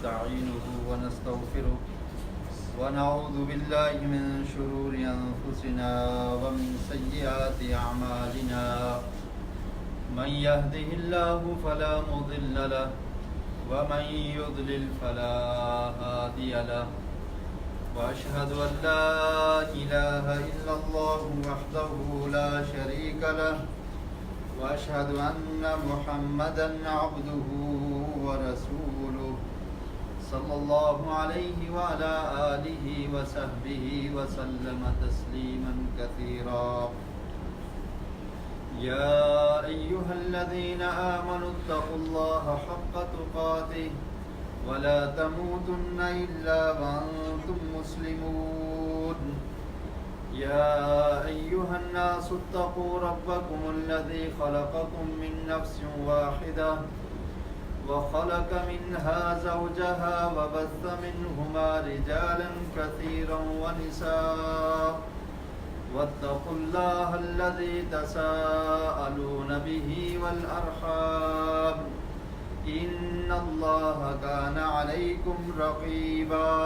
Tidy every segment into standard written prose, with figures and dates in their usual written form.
ونستعينه ونستغفره ونعوذ بالله من شرور أنفسنا ومن سيئات أعمالنا من يهده الله فلا مضل له ومن يضلل فلا هادي له وأشهد أن لا إله إلا الله وحده لا شريك له وأشهد أن محمدا عبده ورسوله صلى الله عليه وعلى آله وصحبه وسلم تسليما كثيرا يا أيها الذين آمنوا اتقوا الله حق تقاته ولا تموتن إلا وأنتم مسلمون يا أيها الناس اتقوا ربكم الذي خلقكم من نفس واحدة وخلق منها زوجها وبث منهما رجالا كثيرا ونساء واتقوا الله الذي تساءلون به والأرحام إن الله كان عليكم رقيبا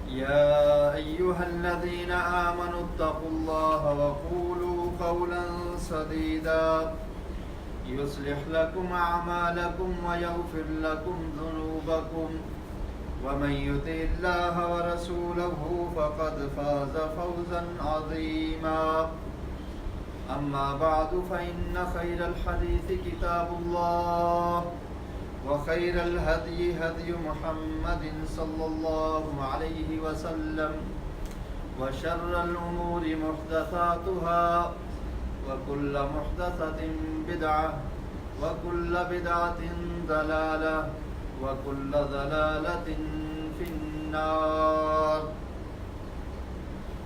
يا أيها الذين آمنوا اتقوا الله وقولوا قولا سديدا يصلح لكم أعمالكم ويغفر لكم ذنوبكم ومن يطع الله ورسوله فقد فاز فوزا عظيما أما بعد فإن خير الحديث كتاب الله وخير الهدي هدي محمد صلى الله عليه وسلم وشر الأمور محدثاتها وكل محدثة بدعة وكل بدعة ضلالة وكل ضلالة في النار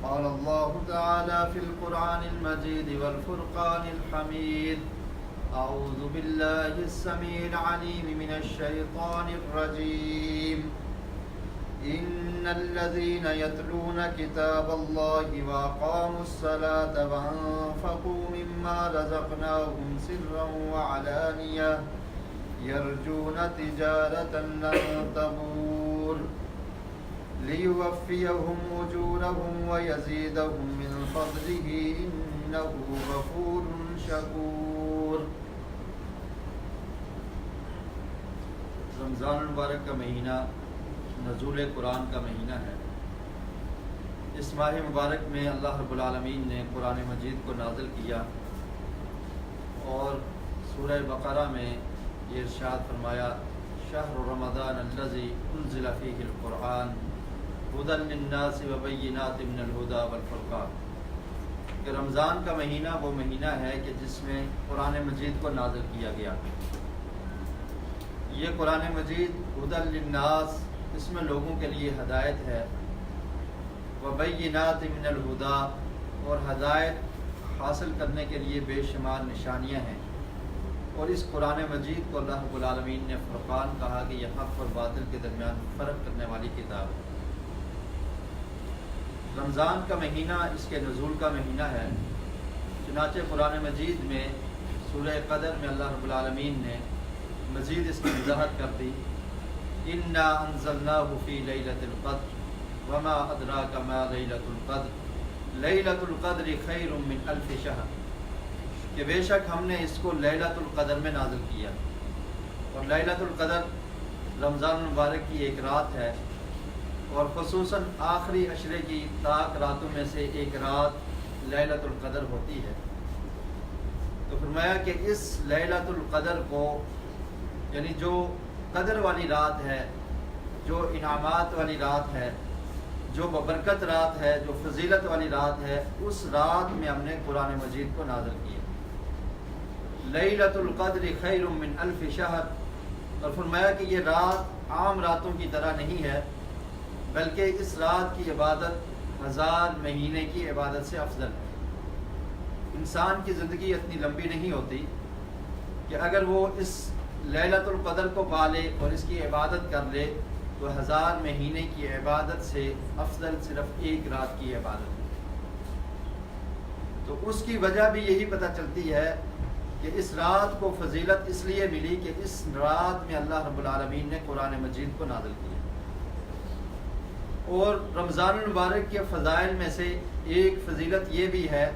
قال الله تعالى في القرآن المجيد والفرقان الحميد أعوذ بالله السميع العليم من الشيطان الرجيم إن الذين يتلون كتاب الله وأقاموا الصلاة وأنفقوا مما رزقناهم سرا وعلانية يرجون تجارة لن تبور ليوفيهم أجورهم ويزيدهم من فضله إنه غفور شكور. رمضان المبارک کا مہینہ نزول قرآن کا مہینہ ہے. اس ماہ مبارک میں اللہ رب العالمین نے قرآن مجید کو نازل کیا اور سورہ بقرہ میں یہ ارشاد فرمایا شہر رمضان الذی انزل فیہ القرآن ھدی للناس وبینات من الھدی والفرقان، کہ رمضان کا مہینہ وہ مہینہ ہے کہ جس میں قرآن مجید کو نازل کیا گیا. یہ قرآن مجید ھدی للناس، اس میں لوگوں کے لیے ہدایت ہے، وبینات من الھدی، اور ہدایت حاصل کرنے کے لیے بے شمار نشانیاں ہیں. اور اس قرآن مجید کو اللہ رب العالمین نے فرقان کہا کہ یہ حق اور باطل کے درمیان فرق کرنے والی کتاب ہے. رمضان کا مہینہ اس کے نزول کا مہینہ ہے. چنانچہ قرآن مجید میں سورہ قدر میں اللہ رب العالمین نے مزید اس کی وضاحت کر دی. انا انزلناہ فی لیلۃ القدر وما ادراک ما لیلۃ القدر لیلۃ القدر خیر من الف شہر، کہ بے شک ہم نے اس کو لیلۃ القدر میں نازل کیا. اور لیلۃ القدر رمضان المبارک کی ایک رات ہے، اور خصوصاً آخری عشرے کی طاق راتوں میں سے ایک رات لیلۃ القدر ہوتی ہے. تو فرمایا کہ اس لیلۃ القدر کو، یعنی جو قدر والی رات ہے، جو انعامات والی رات ہے، جو ببرکت رات ہے، جو فضیلت والی رات ہے، اس رات میں ہم نے قرآن مجید کو نازل کیا. لیلۃ القدر خیر من الف شہر، اور فرمایا کہ یہ رات عام راتوں کی طرح نہیں ہے، بلکہ اس رات کی عبادت 1000 مہینے کی عبادت سے افضل ہے. انسان کی زندگی اتنی لمبی نہیں ہوتی کہ اگر وہ اس لیلۃ القدر کو پا لے اور اس کی عبادت کر لے تو 1000 مہینے کی عبادت سے افضل صرف ایک رات کی عبادت ہے. تو اس کی وجہ بھی یہی پتہ چلتی ہے کہ اس رات کو فضیلت اس لیے ملی کہ اس رات میں اللہ رب العالمین نے قرآن مجید کو نازل کیا. اور رمضان المبارک کے فضائل میں سے ایک فضیلت یہ بھی ہے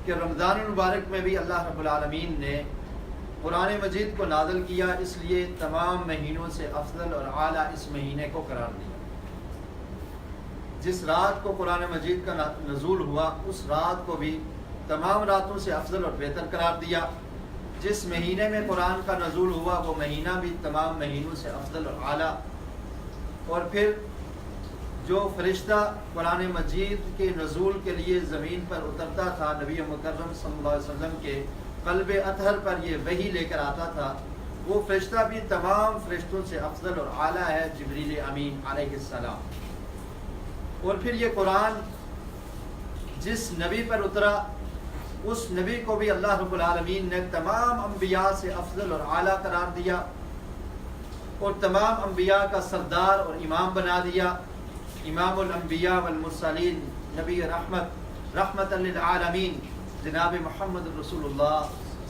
کہ رمضان المبارک میں بھی اللہ رب العالمین نے قرآن مجید کو نازل کیا، اس لیے تمام مہینوں سے افضل اور اعلیٰ اس مہینے کو قرار دیا. جس رات کو قرآن مجید کا نزول ہوا اس رات کو بھی تمام راتوں سے افضل اور بہتر قرار دیا. جس مہینے میں قرآن کا نزول ہوا وہ مہینہ بھی تمام مہینوں سے افضل اور اعلیٰ. اور پھر جو فرشتہ قرآن مجید کے نزول کے لیے زمین پر اترتا تھا، نبی مکرم صلی اللہ علیہ وسلم کے قلب اطہر پر یہ وحی لے کر آتا تھا، وہ فرشتہ بھی تمام فرشتوں سے افضل اور اعلیٰ ہے، جبریل امین علیہ السلام. اور پھر یہ قرآن جس نبی پر اترا اس نبی کو بھی اللہ رب العالمین نے تمام انبیاء سے افضل اور اعلیٰ قرار دیا اور تمام انبیاء کا سردار اور امام بنا دیا. امام الانبیاء والمرسلین، نبی رحمت للعالمین جناب محمد رسول اللہ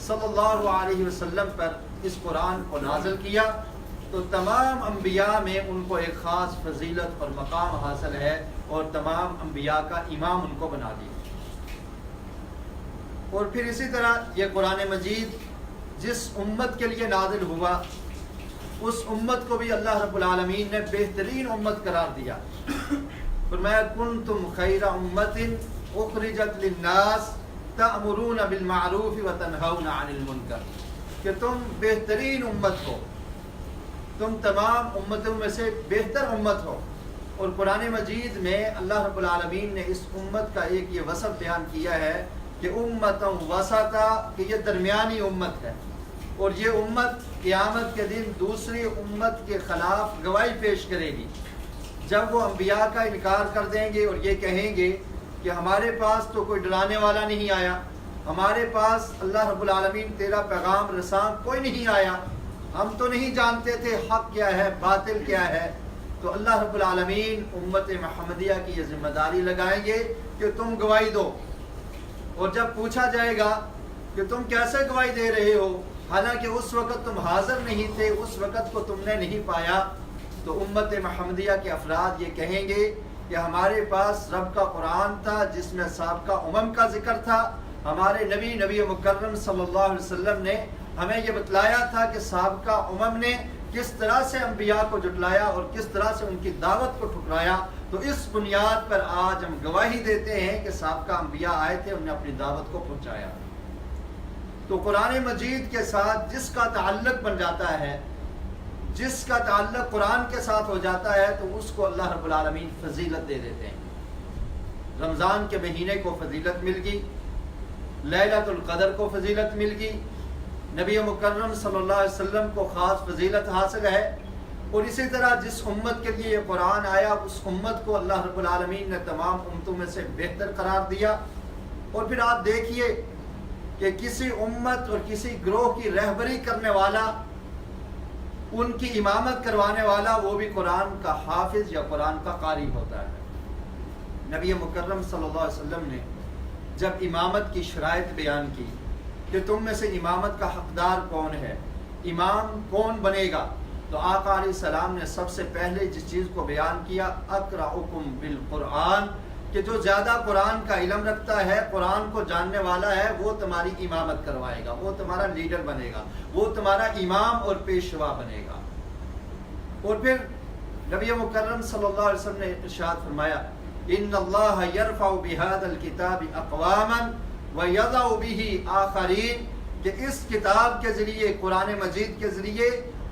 صلی اللہ علیہ وسلم پر اس قرآن کو نازل کیا تو تمام انبیاء میں ان کو ایک خاص فضیلت اور مقام حاصل ہے اور تمام انبیاء کا امام ان کو بنا دیا. اور پھر اسی طرح یہ قرآن مجید جس امت کے لیے نازل ہوا اس امت کو بھی اللہ رب العالمین نے بہترین امت قرار دیا. فرمایا کنتم خیر امت اخرجت للناس تأمرون بالمعروف وتنہون عن المنکر، کہ تم بہترین امت ہو، تم تمام امتوں میں سے بہتر امت ہو. اور قرآن مجید میں اللہ رب العالمین نے اس امت کا ایک یہ وصف بیان کیا ہے کہ امتاً وسطا، کہ یہ درمیانی امت ہے اور یہ امت قیامت کے دن دوسری امت کے خلاف گواہی پیش کرے گی. جب وہ انبیاء کا انکار کر دیں گے اور یہ کہیں گے کہ ہمارے پاس تو کوئی ڈرانے والا نہیں آیا، ہمارے پاس اللہ رب العالمین تیرا پیغام رساں کوئی نہیں آیا، ہم تو نہیں جانتے تھے حق کیا ہے باطل کیا ہے، تو اللہ رب العالمین امت محمدیہ کی یہ ذمہ داری لگائیں گے کہ تم گواہی دو. اور جب پوچھا جائے گا کہ تم کیسے گواہی دے رہے ہو حالانکہ اس وقت تم حاضر نہیں تھے، اس وقت کو تم نے نہیں پایا، تو امت محمدیہ کے افراد یہ کہیں گے کہ ہمارے پاس رب کا قرآن تھا جس میں سابقہ امم کا ذکر تھا، ہمارے نبی مکرم صلی اللہ علیہ وسلم نے ہمیں یہ بتلایا تھا کہ سابقہ امم نے کس طرح سے انبیاء کو جھٹلایا اور کس طرح سے ان کی دعوت کو ٹھکرایا، تو اس بنیاد پر آج ہم گواہی دیتے ہیں کہ سابقہ انبیاء آئے تھے، انہوں نے اپنی دعوت کو پہنچایا. تو قرآن مجید کے ساتھ جس کا تعلق بن جاتا ہے، جس کا تعلق قرآن کے ساتھ ہو جاتا ہے، تو اس کو اللہ رب العالمین فضیلت دے دیتے ہیں. رمضان کے مہینے کو فضیلت مل گئی، لیلۃ القدر کو فضیلت مل گئی، نبی مکرم صلی اللہ علیہ وسلم کو خاص فضیلت حاصل ہے. اور اسی طرح جس امت کے لیے یہ قرآن آیا اس امت کو اللہ رب العالمین نے تمام امتوں میں سے بہتر قرار دیا. اور پھر آپ دیکھیے کہ کسی امت اور کسی گروہ کی رہبری کرنے والا، ان کی امامت کروانے والا، وہ بھی قرآن کا حافظ یا قرآن کا قاری ہوتا ہے. نبی مکرم صلی اللہ علیہ وسلم نے جب امامت کی شرائط بیان کی کہ تم میں سے امامت کا حقدار کون ہے، امام کون بنے گا، تو آقا علیہ السلام نے سب سے پہلے جس چیز کو بیان کیا اقرأکم بالقرآن، کہ جو زیادہ قرآن کا علم رکھتا ہے، قرآن کو جاننے والا ہے، وہ تمہاری امامت کروائے گا، وہ تمہارا لیڈر بنے گا، وہ تمہارا امام اور پیشوا بنے گا. اور پھر نبی مکرم صلی اللہ علیہ وسلم نے ارشاد فرمایا ان اللہ یرفع بہذا الکتاب اقواما ویضع بہ آخرین، کہ اس کتاب کے ذریعے، قرآن مجید کے ذریعے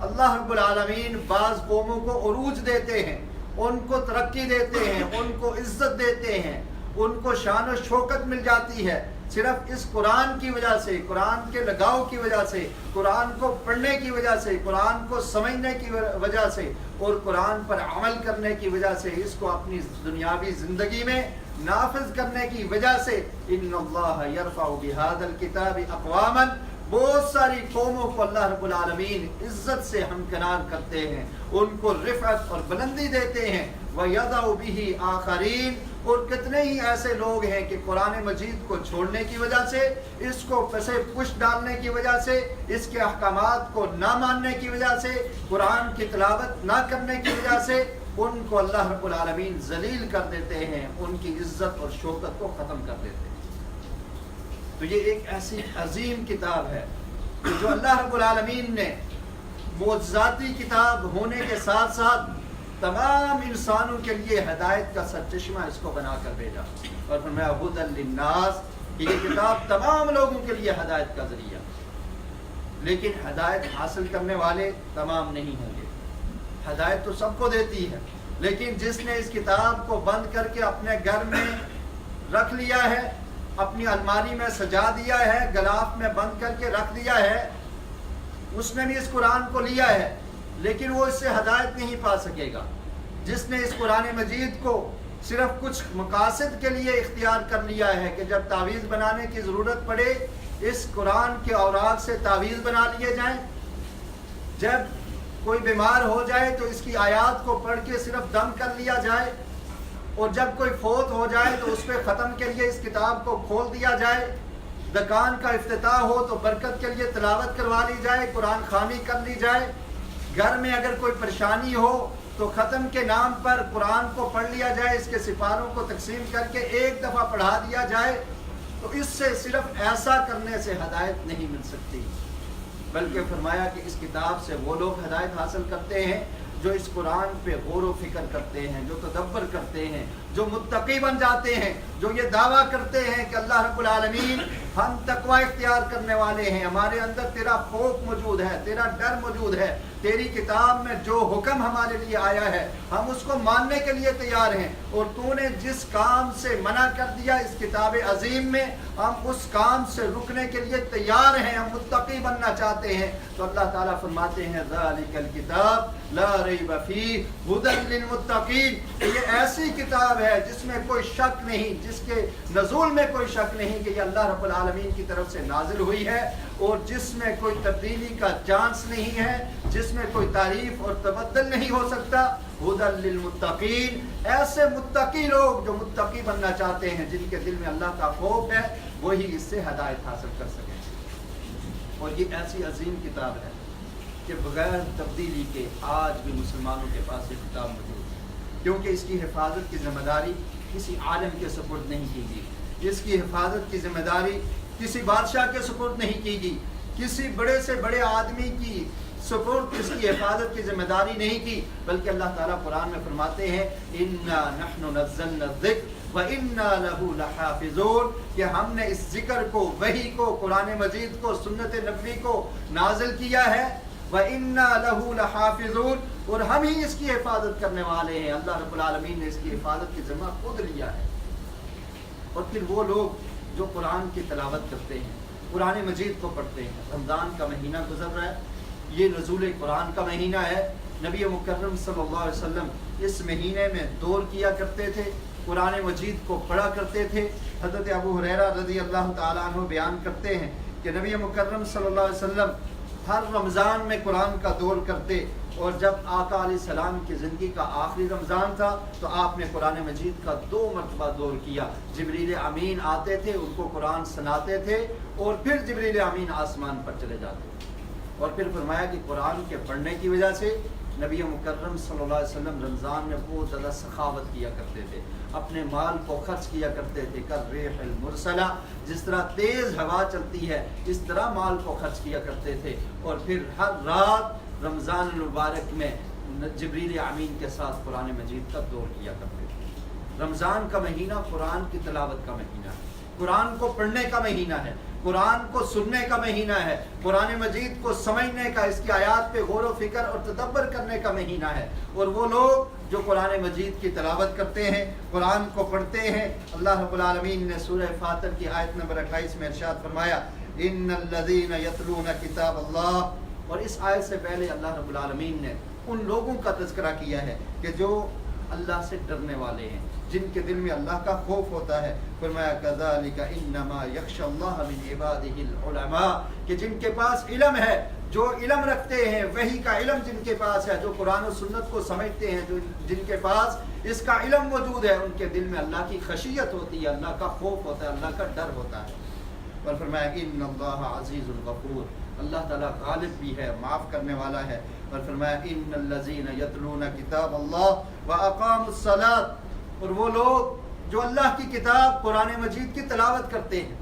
اللہ رب العالمین بعض قوموں کو عروج دیتے ہیں، ان کو ترقی دیتے ہیں، ان کو عزت دیتے ہیں، ان کو شان و شوکت مل جاتی ہے، صرف اس قرآن کی وجہ سے، قرآن کے لگاؤ کی وجہ سے، قرآن کو پڑھنے کی وجہ سے، قرآن کو سمجھنے کی وجہ سے اور قرآن پر عمل کرنے کی وجہ سے، اس کو اپنی دنیاوی زندگی میں نافذ کرنے کی وجہ سے. ان اللہ یرفع بہذا الکتاب اقواما، بہت ساری قوموں کو اللہ رب العالمین عزت سے ہمکنار کرتے ہیں، ان کو رفعت اور بلندی دیتے ہیں. وَيَضَعُ بِهِ آخَرِينَ، اور کتنے ہی ایسے لوگ ہیں کہ قرآن مجید کو چھوڑنے کی وجہ سے، اس کو پسے پش ڈالنے کی وجہ سے، اس کے احکامات کو نہ ماننے کی وجہ سے، قرآن کی تلاوت نہ کرنے کی وجہ سے ان کو اللہ رب العالمین ذلیل کر دیتے ہیں، ان کی عزت اور شوکت کو ختم کر دیتے ہیں۔ تو یہ ایک ایسی عظیم کتاب ہے کہ جو اللہ رب العالمین نے معجزاتی کتاب ہونے کے ساتھ ساتھ تمام انسانوں کے لیے ہدایت کا سرچشمہ اس کو بنا کر بھیجا، اور فرمایا ھدی للناس کہ یہ کتاب تمام لوگوں کے لیے ہدایت کا ذریعہ، لیکن ہدایت حاصل کرنے والے تمام نہیں ہوں گے۔ ہدایت تو سب کو دیتی ہے، لیکن جس نے اس کتاب کو بند کر کے اپنے گھر میں رکھ لیا ہے، اپنی الماری میں سجا دیا ہے، غلاف میں بند کر کے رکھ دیا ہے، اس نے بھی اس قرآن کو لیا ہے لیکن وہ اس سے ہدایت نہیں پا سکے گا۔ جس نے اس قرآن مجید کو صرف کچھ مقاصد کے لیے اختیار کر لیا ہے کہ جب تعویذ بنانے کی ضرورت پڑے اس قرآن کے اوراق سے تعویذ بنا لیے جائیں، جب کوئی بیمار ہو جائے تو اس کی آیات کو پڑھ کے صرف دم کر لیا جائے، اور جب کوئی فوت ہو جائے تو اس پہ ختم کے لیے اس کتاب کو کھول دیا جائے، دکان کا افتتاح ہو تو برکت کے لیے تلاوت کروا لی جائے، قرآن خوانی کر لی جائے، گھر میں اگر کوئی پریشانی ہو تو ختم کے نام پر قرآن کو پڑھ لیا جائے، اس کے سپاروں کو تقسیم کر کے ایک دفعہ پڑھا دیا جائے، تو اس سے صرف ایسا کرنے سے ہدایت نہیں مل سکتی، بلکہ فرمایا کہ اس کتاب سے وہ لوگ ہدایت حاصل کرتے ہیں جو اس قرآن پہ غور و فکر کرتے ہیں، جو تدبر کرتے ہیں، جو متقی بن جاتے ہیں، جو یہ دعویٰ کرتے ہیں کہ اللہ رب العالمین ہم تقوی اختیار کرنے والے ہیں، ہمارے اندر تیرا خوف موجود ہے، تیرا ڈر موجود ہے، تیری کتاب میں جو حکم ہمارے لیے آیا ہے ہم اس کو ماننے کے لیے تیار ہیں، اور تو نے جس کام سے منع کر دیا اس کتاب عظیم میں ہم اس کام سے رکنے کے لیے تیار ہیں، ہم متقی بننا چاہتے ہیں۔ تو اللہ تعالیٰ فرماتے ہیں ذالک الکتاب لا ریب فیہ ھدی للمتقین، یہ ایسی کتاب ہے جس میں کوئی شک نہیں، جس کے نزول میں کوئی شک نہیں کہ یہ اللہ رب العالمین کی طرف سے نازل ہوئی ہے، اور جس میں کوئی تبدیلی کا چانس نہیں ہے، جس میں کوئی تعریف اور تبدل نہیں ہو سکتا۔ ھدی للمتقین، ایسے متقی لوگ جو متقی بننا چاہتے ہیں، جن کے دل میں اللہ کا خوف ہے، وہی اس سے ہدایت حاصل کر سکیں۔ اور یہ ایسی عظیم کتاب ہے کہ بغیر تبدیلی کے آج بھی مسلمانوں کے پاس یہ کتاب موجود ہے، کیونکہ اس کی حفاظت کی ذمہ داری کسی عالم کے سپرد نہیں کی گئی، اس کی حفاظت کی ذمہ داری کسی بادشاہ کے سپرد نہیں کی گئی، کسی بڑے سے بڑے آدمی کی سپرد اس کی حفاظت کی ذمہ داری نہیں کی، بلکہ اللہ تعالیٰ قرآن میں فرماتے ہیں اِنَّا نَحْنُ نَزَّلْنَا الذِّكْرَ وَإِنَّا لَهُ لَحَافِظُونَ، کہ ہم نے اس ذکر کو، وحی کو، قرآن مجید کو، سنت نبوی کو نازل کیا ہے، وَإِنَّا لَهُ لَحَافِظُونَ، اور ہم ہی اس کی حفاظت کرنے والے ہیں۔ اللہ رب العالمین نے اس کی حفاظت کی ذمہ خود لیا ہے۔ اور پھر وہ لوگ جو قرآن کی تلاوت کرتے ہیں، قرآن مجید کو پڑھتے ہیں، رمضان کا مہینہ گزر رہا ہے، یہ نزول قرآن کا مہینہ ہے، نبی مکرم صلی اللہ علیہ وسلم اس مہینے میں دور کیا کرتے تھے، قرآن مجید کو پڑھا کرتے تھے۔ حضرت ابو ہریرہ رضی اللہ تعالیٰ عنہ بیان کرتے ہیں کہ نبی مکرم صلی اللہ علیہ وسلم ہر رمضان میں قرآن کا دور کرتے، اور جب آقا علیہ السلام کی زندگی کا آخری رمضان تھا تو آپ نے قرآن مجید کا 2 مرتبہ دور کیا۔ جبریل امین آتے تھے، ان کو قرآن سناتے تھے، اور پھر جبریل امین آسمان پر چلے جاتے تھے۔ اور پھر فرمایا کہ قرآن کے پڑھنے کی وجہ سے نبی مکرم صلی اللہ علیہ وسلم رمضان میں بہت زیادہ سخاوت کیا کرتے تھے، اپنے مال کو خرچ کیا کرتے تھے، کالریح المرسلہ، جس طرح تیز ہوا چلتی ہے اس طرح مال کو خرچ کیا کرتے تھے، اور پھر ہر رات رمضان المبارک میں جبریل امین کے ساتھ قرآن مجید کا دور کیا کرتے تھے۔ رمضان کا مہینہ قرآن کی تلاوت کا مہینہ ہے، قرآن کو پڑھنے کا مہینہ ہے، قرآن کو سننے کا مہینہ ہے، قرآن مجید کو سمجھنے کا، اس کی آیات پہ غور و فکر اور تدبر کرنے کا مہینہ ہے۔ اور وہ لوگ جو قرآن مجید کی تلاوت کرتے ہیں، قرآن کو پڑھتے ہیں، اللہ رب العالمین نے سورہ فاطر کی آیت نمبر 28 میں ارشاد فرمایا ان الذین یتلون کتاب اللہ، اور اس آیت سے پہلے اللہ رب العالمین نے ان لوگوں کا تذکرہ کیا ہے کہ جو اللہ سے ڈرنے والے ہیں، جن کے دل میں اللہ کا خوف ہوتا ہے۔ فرمایا کذالک انما یخشی اللہ من عبادہ العلماء، کہ جن کے پاس علم ہے جو علم رکھتے ہیں وحی کا علم جن کے پاس ہے, جو قرآن و سنت کو سمجھتے ہیں, جو جن کے پاس اس کا علم موجود ہے, ان کے دل میں اللہ کی خشیت ہوتی ہے, اللہ کا خوف ہوتا ہے, اللہ کا ڈر ہوتا ہے. اور فرمایا ان اللہ عزیز الغفور, اللہ تعالیٰ غالب بھی ہے, معاف کرنے والا ہے. اور فرمایا ان الذین یتلون کتاب اللہ واقاموا الصلاۃ, اور وہ لوگ جو اللہ کی کتاب قرآن مجید کی تلاوت کرتے ہیں,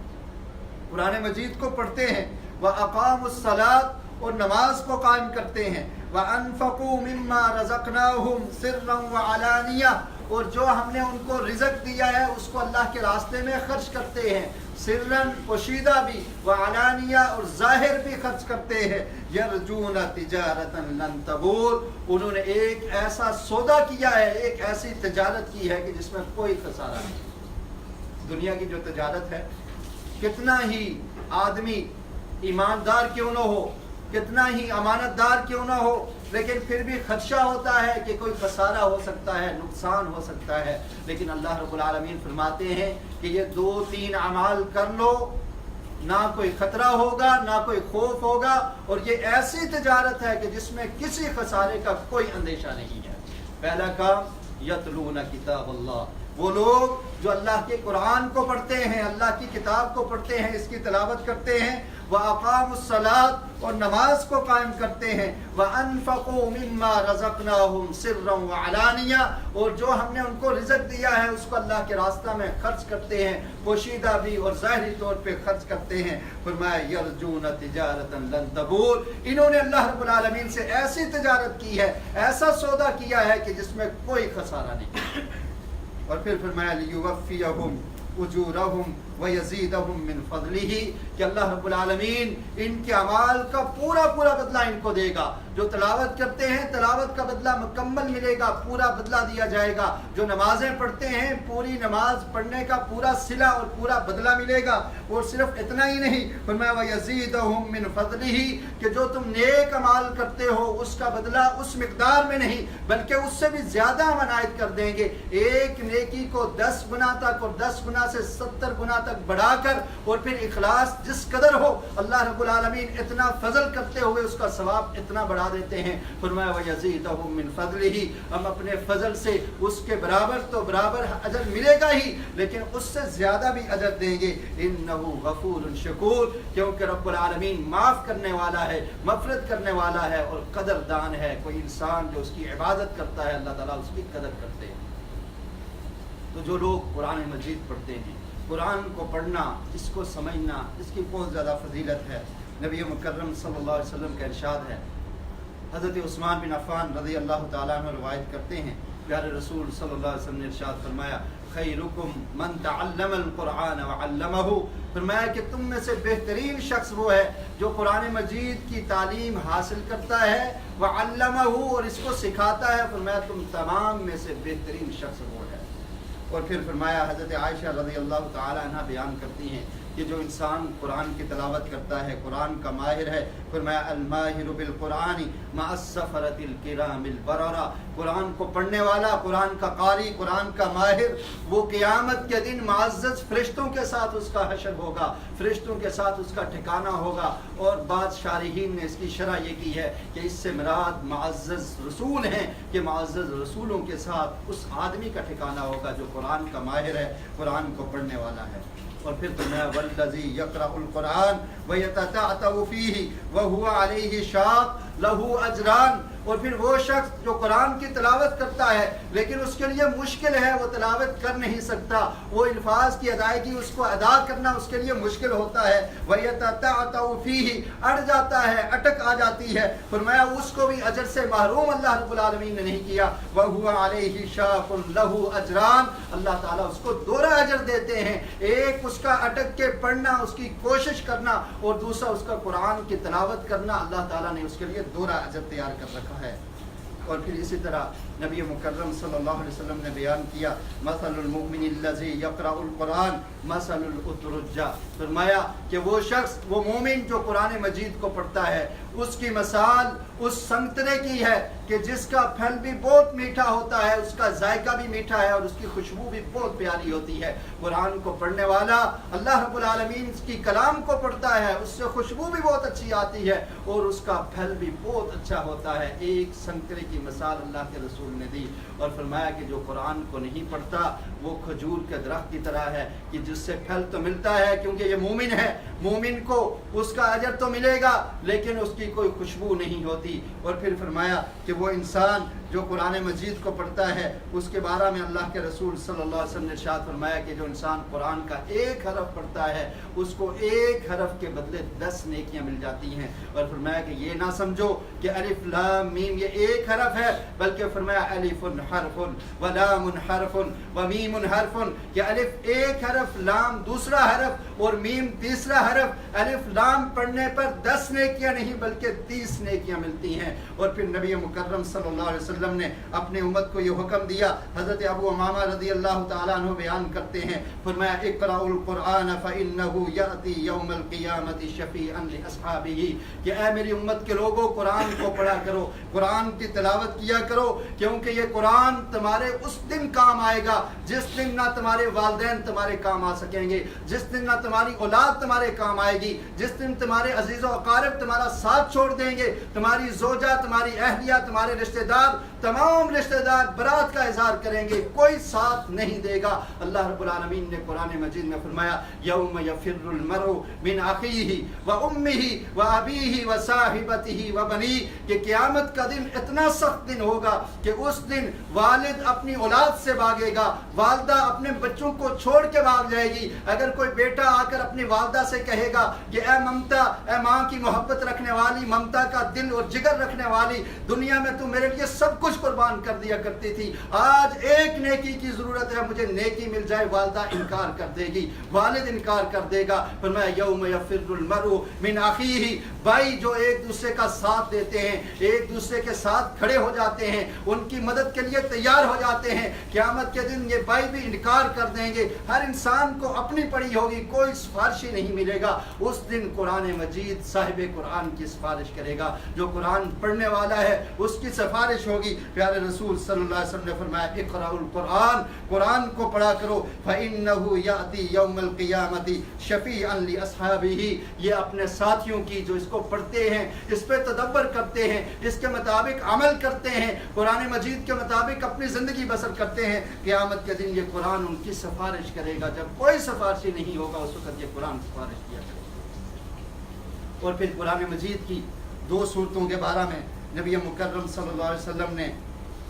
قرآن مجید کو پڑھتے ہیں, واقاموا الصلاۃ, اور نماز کو قائم کرتے ہیں, وانفقوا مما رزقناہم سرا وعلانیہ, اور جو ہم نے ان کو رزق دیا ہے اس کو اللہ کے راستے میں خرچ کرتے ہیں, سرن پوشیدہ بھی, وعلانیہ اور ظاہر بھی خرچ کرتے ہیں. یرجون تجارتا لن تبور, انہوں نے ایک ایسا سودا کیا ہے, ایک ایسی تجارت کی ہے کہ جس میں کوئی خسارہ نہیں. دنیا کی جو تجارت ہے, کتنا ہی آدمی ایماندار کیوں نہ ہو, کتنا ہی امانت دار کیوں نہ ہو, لیکن پھر بھی خدشہ ہوتا ہے کہ کوئی خسارہ ہو سکتا ہے, نقصان ہو سکتا ہے. لیکن اللہ رب العالمین فرماتے ہیں کہ یہ 2-3 اعمال کر لو, نہ کوئی خطرہ ہوگا, نہ کوئی خوف ہوگا, اور یہ ایسی تجارت ہے کہ جس میں کسی خسارے کا کوئی اندیشہ نہیں ہے. پہلا کام یتلون کتاب اللہ, وہ لوگ جو اللہ کے قرآن کو پڑھتے ہیں, اللہ کی کتاب کو پڑھتے ہیں, اس کی تلاوت کرتے ہیں, وَأَقَامُوا الصَّلَاةَ, اور نماز کو قائم کرتے ہیں, وَأَنفَقُوا مِمَّا رَزَقْنَاهُمْ سِرًّا وَعَلَانِيَةً, اور جو ہم نے ان کو رزق دیا ہے اس کو اللہ کے راستہ میں خرچ کرتے ہیں, پوشیدہ بھی اور ظاہری طور پہ خرچ کرتے ہیں. فرمایا یرجون تجارتا لن تبور, انہوں نے اللہ رب العالمین سے ایسی تجارت کی ہے, ایسا سودا کیا ہے کہ جس میں کوئی خسارہ نہیں. اور پھر فرمایا لیوفیہم اجورہم ویزیدہم من فضلہ, کہ اللہ رب العالمین ان کے اعمال کا پورا بدلہ ان کو دے گا. جو تلاوت کرتے ہیں تلاوت کا بدلہ مکمل ملے گا, پورا بدلہ دیا جائے گا. جو نمازیں پڑھتے ہیں پوری نماز پڑھنے کا پورا صلہ اور پورا بدلہ ملے گا. اور صرف اتنا ہی نہیں, فرمایا وَيَزِيدَهُم مِّن فَضْلِهِ, کہ جو تم نیک اعمال کرتے ہو اس کا بدلہ اس مقدار میں نہیں بلکہ اس سے بھی زیادہ ہم عنایت کر دیں گے. ایک نیکی کو 10 گنا تک اور 10 گنا سے 70 گنا تک بڑھا کر, اور پھر اخلاص جس قدر ہو اللہ رب العالمین اتنا فضل کرتے ہوئے اس کا ثواب اتنا بڑھا دیتے ہیں. فرمایا وَيَزِيدَهُم مِّن فَضْلِهِ, ہم اپنے فضل سے اس کے برابر تو برابر اجر ملے گا ہی, لیکن اس سے زیادہ بھی اجر دیں گے. إِنَّهُ غَفُورٌ شَكُورٌ, کیونکہ رب العالمین معاف کرنے والا ہے, مغفرت کرنے والا ہے اور قدردان ہے. کوئی انسان جو اس کی عبادت کرتا ہے اللہ تعالیٰ اس کی قدر کرتے ہیں. تو جو لوگ قرآن مجید پڑھتے ہیں, قرآن کو پڑھنا, اس کو سمجھنا, اس کی بہت زیادہ فضیلت ہے. نبی مکرم صلی اللہ علیہ وسلم کا ارشاد ہے, حضرت عثمان بن عفان رضی اللہ تعالیٰ عنہ روایت کرتے ہیں, پیارے رسول صلی اللہ علیہ وسلم نے ارشاد فرمایا خیرکم من تعلم القرآن وعلمہ, فرمایا کہ تم میں سے بہترین شخص وہ ہے جو قرآن مجید کی تعلیم حاصل کرتا ہے, وعلمہ, اور اس کو سکھاتا ہے. فرمایا تم تمام میں سے بہترین شخص وہ ہے. اور پھر فرمایا حضرت عائشہ رضی اللہ تعالی عنہ بیان کرتی ہیں کہ جو انسان قرآن کی تلاوت کرتا ہے, قرآن کا ماہر ہے, فرمایا الماہر بالقرآن مع السفرۃ الکرام البررہ, قرآن کو پڑھنے والا, قرآن کا قاری, قرآن کا ماہر, وہ قیامت کے دن معزز فرشتوں کے ساتھ اس کا حشر ہوگا, فرشتوں کے ساتھ اس کا ٹھکانہ ہوگا. اور بعض شارحین نے اس کی شرح یہ کی ہے کہ اس سے مراد معزز رسول ہیں, کہ معزز رسولوں کے ساتھ اس آدمی کا ٹھکانہ ہوگا جو قرآن کا ماہر ہے, قرآن کو پڑھنے والا ہے. اور پھر فرمایا والذی یقرأ القرآن ویتتعتع فیہ وہو علیہ شاق لہو اجران, اور پھر وہ شخص جو قرآن کی تلاوت کرتا ہے لیکن اس کے لیے مشکل ہے, وہ تلاوت کر نہیں سکتا, وہ الفاظ کی ادائیگی اس کو ادا کرنا اس کے لیے مشکل ہوتا ہے, وَيَتَتَعْتَعُ فِيهِ, اڑ جاتا ہے, اٹک آ جاتی ہے. فرمایا اس کو بھی اجر سے محروم اللہ رب العالمین نے نہیں کیا. وَهُوَ عَلَيْهِ شَاقٌ لَهُ أَجْرَانِ, اللہ تعالیٰ اس کو دورہ اجر دیتے ہیں, ایک اس کا اٹک کے پڑھنا, اس کی کوشش کرنا, اور دوسرا اس کا قرآن کی تلاوت کرنا. اللہ تعالیٰ نے اس کے لیے دورہ اجر تیار کر رکھا ہے. اور پھر اسی طرح نبی مکرم صلی اللہ علیہ وسلم نے بیان کیا مثل المؤمن الذی یقرأ القرآن مثل الاترجہ, فرمایا کہ وہ شخص, وہ مومن جو قرآن مجید کو پڑھتا ہے, اس کی مثال اس سنگترے کی ہے کہ جس کا پھل بھی بہت میٹھا ہوتا ہے، اس کا ذائقہ بھی میٹھا ہے اور اس کی خوشبو بھی بہت پیاری ہوتی ہے۔ قرآن کو پڑھنے والا اللہ رب العالمین کی کلام کو پڑھتا ہے، اس سے خوشبو بھی بہت اچھی آتی ہے اور اس کا پھل بھی بہت اچھا ہوتا ہے۔ ایک سنگترے کی مثال اللہ کے رسول نے دی اور فرمایا کہ جو قرآن کو نہیں پڑھتا وہ کھجور کے درخت کی طرح ہے کہ جس سے پھل تو ملتا ہے کیونکہ یہ مومن ہے، مومن کو اس کا اجر تو ملے گا لیکن اس کی کوئی خوشبو نہیں ہوتی۔ اور پھر فرمایا کہ وہ انسان جو قرآن مجید کو پڑھتا ہے اس کے بارے میں اللہ کے رسول صلی اللہ علیہ وسلم نے ارشاد فرمایا کہ جو انسان قرآن کا ایک حرف پڑھتا ہے اس کو ایک حرف کے بدلے 10 نیکیاں مل جاتی ہیں۔ اور فرمایا کہ یہ نہ سمجھو کہ الف لام میم یہ ایک حرف ہے، بلکہ فرمایا الف حرف و لام حرف و میم حرف، کہ الف ایک حرف، لام دوسرا حرف اور میم تیسرا حرف۔ الف لام پڑھنے پر 10 نیکیاں نہیں بلکہ 30 نیکیاں ملتی ہیں۔ اور پھر نبی مکرم صلی اللہ علیہ وسلم نے اپنے امت کو یہ حکم دیا، حضرت ابو امامہ رضی اللہ تعالیٰ عنہ بیان کرتے ہیں، فرمایا اقرأوا القرآن فإنه یأتی یوم القیامت شفیعا لأصحابہ، کہ اے میری امت کے لوگوں قرآن کو پڑھا کرو، قرآن کی تلاوت کیا کرو، کیونکہ یہ قرآن تمہارے اس دن کام آئے گا جس دن نہ تمہارے والدین تمہارے کام آ سکیں گے، جس دن نہ تمہاری اولاد تمہارے کام آئے گی، جس دن تمہارے عزیز و اقارب تمہارا ساتھ چھوڑ دیں گے، تمہاری زوجہ، تمہاری اہلیہ، تمہارے رشتہ دار، تمام رشتہ دار برات کا اظہار کریں گے، کوئی ساتھ نہیں دے گا۔ اللہ رب العالمین نے قرآن مجید میں فرمایا یوم یفر المرء من اخیہ و امہ و ابیہ و صاحبتہ و بنیہ، کہ قیامت کا دن اتنا سخت دن ہوگا کہ اس دن والد اپنی اولاد سے بھاگے گا، والدہ اپنے بچوں کو چھوڑ کے بھاگ جائے گی۔ اگر کوئی بیٹا آ کر اپنی والدہ سے کہے گا کہ اے ممتا، اے ماں کی محبت رکھنے والی، ممتا کا دل اور جگر رکھنے والی، دنیا میں تو میرے لیے سب کچھ قربان کر دیا کرتی تھی، آج ایک نیکی کی ضرورت ہے، مجھے نیکی مل جائے، والدہ انکار کر دے گی، والد انکار کر دے گا۔ فرمایا یوم یفر المرء من اخیہ، بھائی جو ایک دوسرے کا ساتھ دیتے ہیں، ایک دوسرے کے ساتھ کھڑے ہو جاتے ہیں، ان کی مدد کے لیے تیار ہو جاتے ہیں، قیامت کے دن یہ بھائی بھی انکار کر دیں گے، ہر انسان کو اپنی پڑی ہوگی، کوئی سفارشی نہیں ملے گا۔ اس دن قرآن مجید صاحب قرآن کی سفارش کرے گا، جو قرآن پڑھنے والا ہے اس کی سفارش ہوگی۔ پیارے رسول صلی اللہ علیہ وسلم نے فرمایا اقرأوا القرآن، قرآن کو پڑھا کرو، فإنه یأتی یوم القیامت شفیعا لأصحابہ، یہ اپنے ساتھیوں کی جو اس کو پڑھتے ہیں، اس پہ تدبر کرتے ہیں، اس کے مطابق عمل کرتے ہیں، قرآن مجید کے مطابق اپنی زندگی بسر کرتے ہیں، قیامت کے دن یہ قرآن ان کی سفارش کرے گا۔ جب کوئی سفارشی نہیں ہوگا اس وقت یہ قرآن سفارش کیا کرے گا۔ اور پھر قرآن مجید کی 2 صورتوں کے بارے میں نبی مکرم صلی اللہ علیہ وسلم نے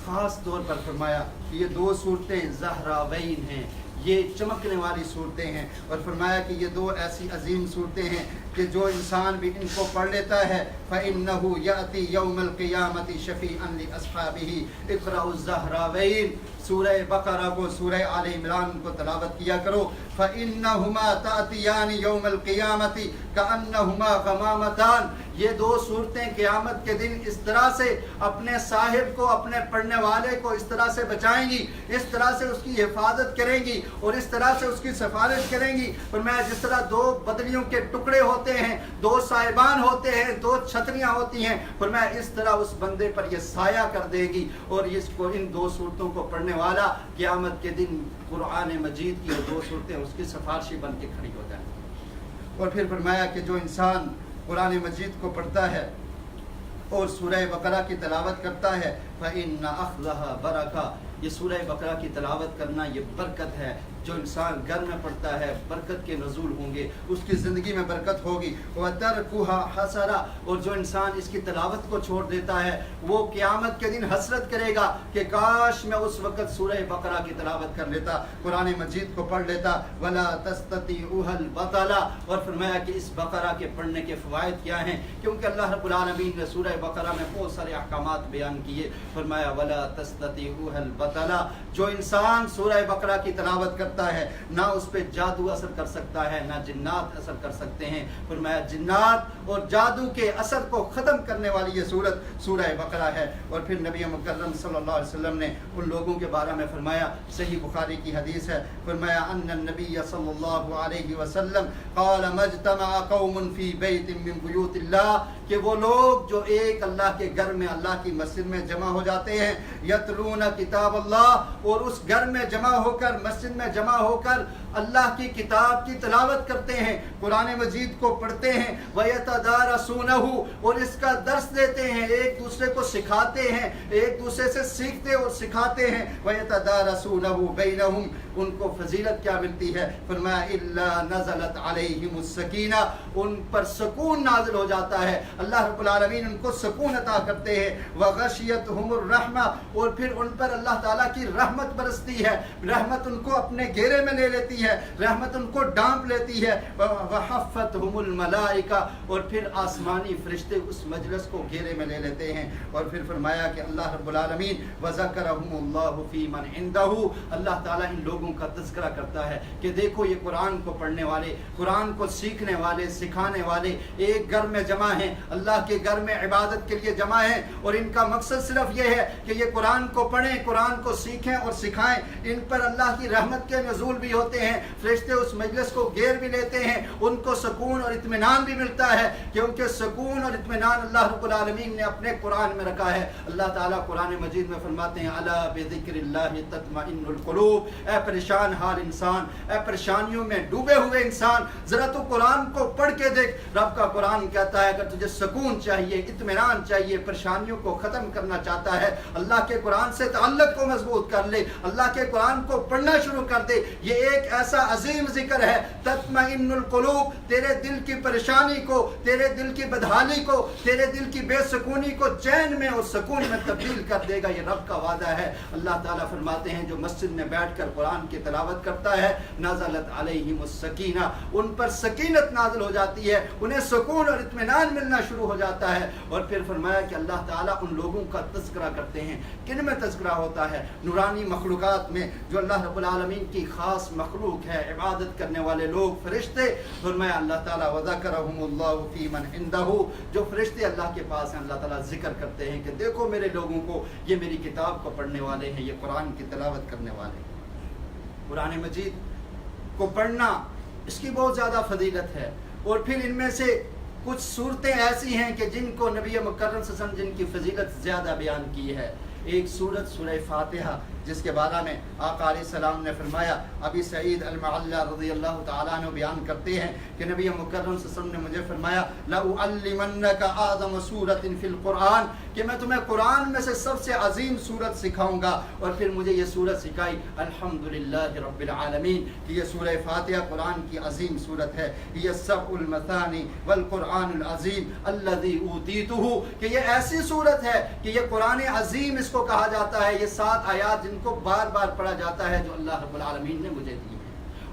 خاص طور پر فرمایا کہ یہ 2 صورتیں زہراوین ہیں، یہ چمکنے والی صورتیں ہیں، اور فرمایا کہ یہ 2 ایسی عظیم صورتیں ہیں کہ جو انسان بھی ان کو پڑھ لیتا ہے فَإِنَّهُ يَأْتِي يَوْمَ الْقِيَامَةِ شَفِيعًا لِأَصْحَابِهِ۔ اقرأوا الزہراوین، سورہ بقرہ کو، سورہ آل عمران کو تلاوت کیا کرو۔ فَإِنَّهُمَا تَأْتِيَانِ يَوْمَ الْقِيَامَةِ كَأَنَّهُمَا غَمَامَتَانِ، یہ 2 صورتیں قیامت کے دن اس طرح سے اپنے صاحب کو، اپنے پڑھنے والے کو اس طرح سے بچائیں گی، اس طرح سے اس کی حفاظت کریں گی اور اس طرح سے اس کی سفارش کریں گی۔ فرمایا جس طرح 2 بدلیوں کے ٹکڑے ہوتے ہیں، 2 سائبان ہوتے ہیں، 2 چھتریاں ہوتی ہیں، فرمایا اس طرح اس بندے پر یہ سایہ کر دے گی، اور اس کو ان 2 صورتوں کو پڑھنے والا قیامت کے دن قرآن مجید کی 2 صورتیں اس کی سفارشی بن کے کھڑی ہو جائیں۔ اور پھر فرمایا کہ جو انسان قرآن مجید کو پڑھتا ہے اور سورہ بقرہ کی تلاوت کرتا ہے فَإِنَّ أَخْذَهَا بَرَكَةٌ، یہ سورہ بقرہ کی تلاوت کرنا یہ برکت ہے۔ جو انسان گھر میں پڑھتا ہے برکت کے نزول ہوں گے، اس کی زندگی میں برکت ہوگی۔ وَتَرْكُهَا حَسَرَةٌ، اور جو انسان اس کی تلاوت کو چھوڑ دیتا ہے وہ قیامت کے دن حسرت کرے گا کہ کاش میں اس وقت سورہ بقرہ کی تلاوت کر لیتا، قرآن مجید کو پڑھ لیتا۔ وَلَا تَسْتَطِيعُهَا الْبَطَلَ، اور فرمایا کہ اس بقرہ کے پڑھنے کے فوائد کیا ہیں، کیونکہ اللہ رب العالمین نے سورہ بقرہ میں بہت سارے احکامات بیان کیے۔ فرمایا وَلَا تَسْتَطِيعُهَا الْبَطَلَ، جو انسان سورہ بقرہ کی تلاوت کرتا ہے نہ اس پہ جادو اثر کر سکتا ہے، نہ جنات اثر کر سکتے ہیں۔ فرمایا جنات اور جادو کے اثر کو ختم کرنے والی یہ سورت سورہ بقرہ ہے۔ اور پھر نبی مکرم صلی اللہ علیہ وسلم نے ان لوگوں کے بارے میں فرمایا، صحیح بخاری کی حدیث ہے، فرمایا ان النبی صلی اللہ علیہ وسلم قال مجتمع قوم فی بیت من بیوت اللہ کہ وہ لوگ جو ایک اللہ کے گھر میں اللہ کی مسجد میں جمع ہو جاتے ہیں، یتلون کتاب اللہ، اور اس گھر میں جمع ہو کر، مسجد میں جمع ہو کر اللہ کی کتاب کی تلاوت کرتے ہیں، قرآن مجید کو پڑھتے ہیں، وَيَتَدَارَسُونَهُ، اور اس کا درس دیتے ہیں، ایک دوسرے کو سکھاتے ہیں، ایک دوسرے سے سیکھتے اور سکھاتے ہیں، وَيَتَدَارَسُونَهُ بَيْنَهُمْ، ان کو فضیلت کیا ملتی ہے؟ فرمایا إِلَّا نَزَلَتْ عَلَيْهِمُ السَّكِينَةُ، ان پر سکون نازل ہو جاتا ہے، اللہ رب العالمین ان کو سکون عطا کرتے ہیں، وَغَشِيَتْهُمُ الرَّحْمَةُ، اور پھر ان پر اللہ تعالیٰ کی رحمت برستی ہے، رحمت ان کو اپنے گھیرے میں لے لیتی ہے، رحمت ان کو ڈانپ لیتی ہے، وَحَفَّتْهُمُ الْمَلَائِكَةُ، اور پھر آسمانی فرشتے اس مجلس کو گھیرے میں لے لیتے ہیں، اور پھر فرمایا کہ اللہ رب العالمین وَذَكَرَهُمُ اللَّهُ فِي مَنْ عِنْدَهُ، اللہ تعالیٰ ان لوگوں کا تذکرہ کرتا ہے کہ دیکھو یہ قرآن کو پڑھنے والے، قرآن کو سیکھنے والے، سکھانے والے ایک گھر میں جمع ہیں، اللہ کے گھر میں عبادت کے لیے جمع ہیں، اور ان کا مقصد صرف یہ ہے کہ یہ قرآن کو پڑھیں، قرآن کو سیکھیں اور سکھائیں، ان پر اللہ کی رحمت کے نزول بھی ہوتے ہیں، فرشتے اس مجلس کو گھیر بھی لیتے ہیں، ان کو سکون اور اطمینان بھی ملتا ہے، کیونکہ سکون اور اطمینان اللہ رب العالمین نے اپنے قرآن میں رکھا ہے۔ اللہ تعالیٰ قرآن مجید میں فرماتے ہیں الا بذکر اللہ تطمئن القلوب، اے پریشان حال انسان، اے پریشانیوں میں ڈوبے ہوئے انسان، ذرا تو قرآن کو پڑھ کے دیکھ۔ رب کا قرآن کہتا ہے اگر تجھے سکون چاہیے، اطمینان چاہیے، پریشانیوں کو ختم کرنا چاہتا ہے، اللہ کے قرآن سے تعلق کو مضبوط کر لے، اللہ کے قرآن کو پڑھنا شروع کر دے۔ یہ ایک ایسا عظیم ذکر ہے، تطمئن القلوب، تیرے دل کی پریشانی کو، تیرے دل کی بدحالی کو، تیرے دل کی بے سکونی کو چین میں اور سکون میں تبدیل کر دے گا، یہ رب کا وعدہ ہے۔ اللہ تعالیٰ فرماتے ہیں جو مسجد میں بیٹھ کر قرآن کی تلاوت کرتا ہے، نزلت علیہم السکینہ، ان پر سکینت نازل ہو جاتی ہے، انہیں سکون اور اطمینان ملنا شروع ہو جاتا ہے۔ اور پھر فرمایا کہ اللہ تعالیٰ ان لوگوں کا تذکرہ کرتے ہیں، کن میں تذکرہ ہوتا ہے؟ نورانی مخلوقات میں، جو اللہ رب العالمین کی خاص مخلوق ہے، عبادت کرنے والے لوگ، فرشتے۔ فرمایا اللہ تعالیٰ وذکرہم اللہ فی من عندہ، جو فرشتے اللہ کے پاس ہیں، اللہ تعالیٰ ذکر کرتے ہیں کہ دیکھو میرے لوگوں کو، یہ میری کتاب کو پڑھنے والے ہیں، یہ قرآن کی تلاوت کرنے والے ہیں۔ قرآن مجید کو پڑھنا اس کی بہت زیادہ فضیلت ہے، اور پھر ان میں سے کچھ صورتیں ایسی ہیں کہ جن کو نبی مکرم صلی اللہ علیہ وسلم جن کی فضیلت زیادہ بیان کی ہے۔ ایک سورت سورہ فاتحہ، جس کے بارے میں آقا علیہ السلام نے فرمایا، ابی سعید المعلی رضی اللہ تعالیٰ عنہ بیان کرتے ہیں کہ نبی مکرم صلی اللہ علیہ وسلم نے مجھے فرمایا لَأُعَلِّمَنَّكَ أَعْظَمَ سُورَةٍ فِي الْقُرْآنِ، کہ میں تمہیں قرآن میں سے سب سے عظیم سورت سکھاؤں گا۔ اور پھر مجھے یہ سورت سکھائی الحمدللہ رب العالمین، کہ یہ سورہ فاتحہ قرآن کی عظیم سورت ہے۔ یہ السبع المثانی والقرآن العظیم الذی اوتیتہ، کہ یہ ایسی سورت ہے کہ یہ قرآن عظیم اس کو کہا جاتا ہے، یہ 7 آیات جن کو بار بار پڑھا جاتا ہے جو اللہ رب العالمین نے مجھے دی ہے۔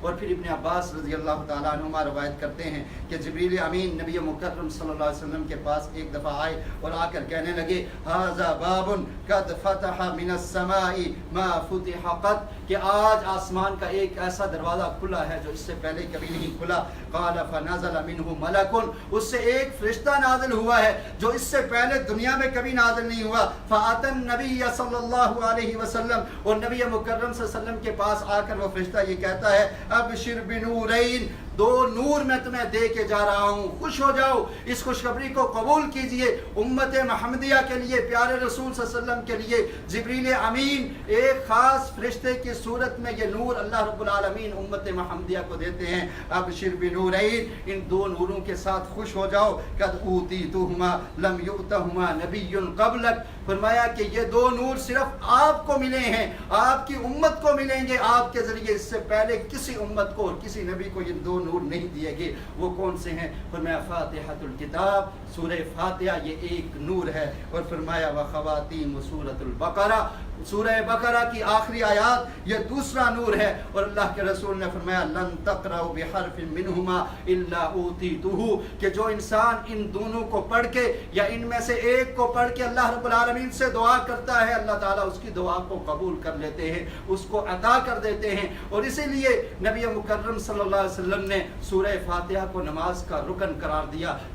اور پھر ابن عباس رضی اللہ تعالیٰ عنہما روایت کرتے ہیں کہ جبریل امین نبی مکرم صلی اللہ علیہ وسلم کے پاس ایک دفعہ آئے اور آ کر کہنے لگے ھذا باب قد فتح من السماء ما فتح قط، کہ آج آسمان کا ایک ایسا دروازہ کھلا ہے جو اس سے پہلے کبھی نہیں کھلا۔ قال فنزل منه ملک، اس سے ایک فرشتہ نازل ہوا ہے جو اس سے پہلے دنیا میں کبھی نازل نہیں ہوا۔ فاتى النبی صلی اللہ علیہ وسلم، اور نبی مکرم صلی اللہ علیہ وسلم کے پاس آ کر وہ فرشتہ یہ کہتا ہے ابشر بنورین، 2 نور میں تمہیں دے کے جا رہا ہوں، خوش ہو جاؤ، اس خوشخبری کو قبول کیجئے۔ امت محمدیہ کے لیے، پیارے رسول صلی اللہ علیہ وسلم کے لیے جبریل امین ایک خاص فرشتے کی صورت میں یہ نور اللہ رب العالمین امت محمدیہ کو دیتے ہیں۔ ابشر بنورین، ان 2 نوروں کے ساتھ خوش ہو جاؤ، قد اوتیتہما لم یؤتہما نبی قبلک، فرمایا کہ یہ 2 نور صرف آپ کو ملے ہیں، آپ کی امت کو ملیں گے، آپ کے ذریعے اس سے پہلے کسی امت کو اور کسی نبی کو یہ 2 نور نہیں دیے گئے۔ وہ کون سے ہیں؟ فرمایا فاتحۃ الکتاب، سورہ فاتحہ یہ ایک نور ہے، اور فرمایا وخواتیم سورۃ البقرہ، سورہ بقرہ کی آخری آیات یہ دوسرا نور ہے۔ اور اللہ کے رسول نے فرمایا لن تقرأوا بحرف منہما الا اوتیتہ، کہ جو انسان ان دونوں کو پڑھ کے یا ان میں سے ایک کو پڑھ کے اللہ رب العالمین سے دعا کرتا ہے، اللہ تعالیٰ اس کی دعا کو قبول کر لیتے ہیں، اس کو عطا کر دیتے ہیں۔ اور اسی لیے نبی مکرم صلی اللہ علیہ وسلم نے سورہ فاتحہ کو نماز کا رکن قرار دیا۔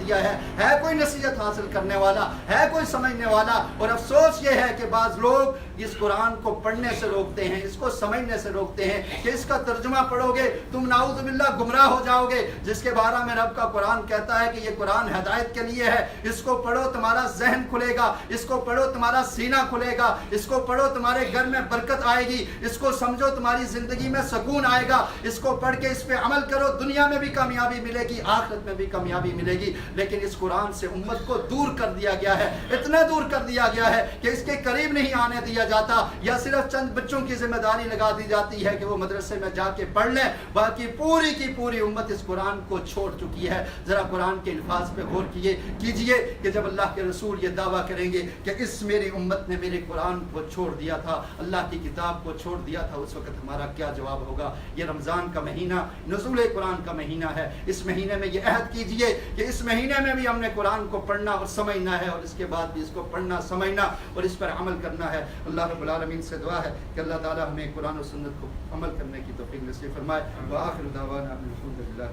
دیا ہے کوئی نصیحت حاصل کرنے والا، ہے کوئی سمجھنے والا؟ اور افسوس یہ ہے کہ بعض لوگ اس قرآن کو پڑھنے سے روکتے ہیں، اس کو سمجھنے سے روکتے ہیں کہ اس کا ترجمہ پڑھو گے تم نعوذ باللہ گمراہ ہو جاؤ گے، جس کے بارے میں رب کا قرآن کہتا ہے کہ یہ قرآن ہدایت کے لیے ہے، اس کو پڑھو تمہارا ذہن کھلے گا، اس کو پڑھو تمہارا سینہ کھلے گا، اس کو پڑھو تمہارے گھر میں برکت آئے گی، اس کو سمجھو تمہاری زندگی میں سکون آئے گا، اس کو پڑھ کے اس پہ عمل کرو، دنیا میں بھی کامیابی ملے گی، آخرت میں بھی کامیابی ملے گی۔ لیکن اس قرآن سے امت کو دور کر دیا گیا ہے، اتنا دور کر دیا گیا ہے کہ اس کے قریب نہیں آنے دیا جاتا، یا صرف چند بچوں کی ذمہ داری لگا دی جاتی ہے کہ وہ مدرسے میں جا کے پڑھ لیں، باقی پوری کی پوری امت اس قرآن کو چھوڑ چکی ہے۔ ذرا قرآن کے الفاظ پہ غور کیجئے کہ جب اللہ کے رسول یہ دعویٰ کریں گے کہ اس میری امت نے میرے قرآن کو چھوڑ دیا تھا، اللہ کی کتاب کو چھوڑ دیا تھا، اس وقت ہمارا کیا جواب ہوگا؟ یہ رمضان کا مہینہ نزول قرآن کا مہینہ ہے، اس مہینے میں یہ عہد کیجئے کہ اس مہینے میں بھی ہم نے قرآن کو پڑھنا اور سمجھنا ہے، اور اس کے بعد بھی اس کو پڑھنا سمجھنا اور اس پر عمل کرنا ہے۔ اللہ رب العالمین سے دعا ہے کہ اللہ تعالی ہمیں قرآن و سنت کو عمل کرنے کی توفیق نصیب فرمائے۔ وآخر دعوانا الحمد للہ۔